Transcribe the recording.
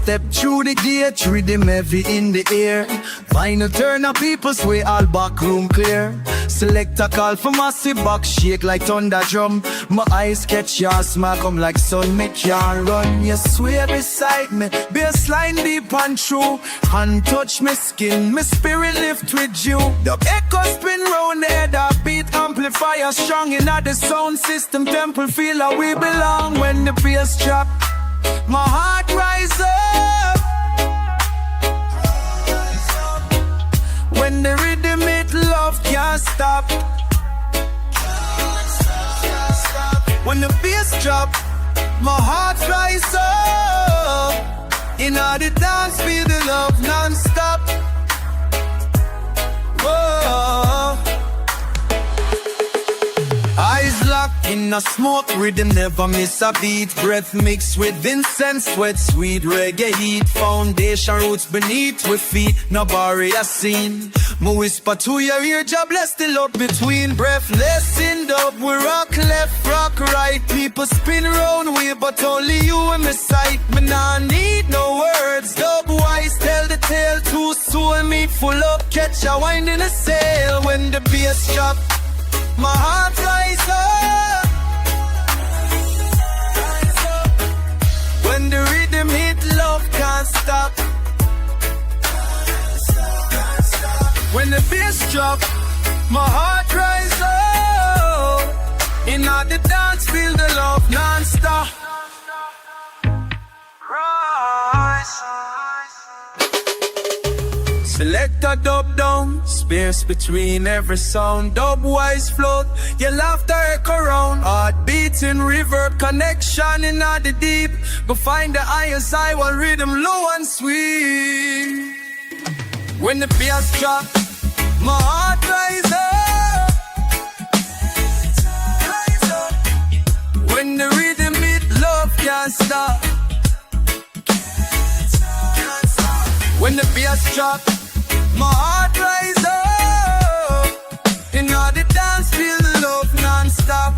step through the gate, rhythm heavy in the air. Vinyl turn up people's way, all back room clear. Select a call for massive back shake like thunder drum. My eyes catch your smile come like sun, me can't run. You sway beside me, baseline deep and true. Hand touch me skin, my spirit lift with you. The echo spin round the head, a beat amplifier strong in the sound system. Temple feel how we belong when the bass drop. My heart rise up when the rhythm hit, love can't stop. When the bass drop, my heart rise up. In all the dance, feel the love non-stop. Whoa. Eyes locked in a smoke rhythm, never miss a beat. Breath mixed with incense, sweat, sweet reggae heat. Foundation roots beneath with feet, no barrier seen. Me whisper to your ear, job bless the love between. Breathless in dub, we rock left, rock right. People spin round way, but only you in my sight. Me nah need no words, dub wise tell the tale. Too soon me full up, catch a wind in a sail. When the bass drop, my heart rise up. When the rhythm hit, love can't stop. When the bass drop, my heart rise up. In all the dance, feel the love non-stop. Select a dub down, space between every sound. Dub wise float, your laughter echo round. Heart beating, reverb, connection in all the deep. Go find the highest high, one rhythm low and sweet. When the bass drop, my heart rise up. When the rhythm hit, love can't stop. When the bass drop, my heart rise up. In all the dance, feel the love non-stop.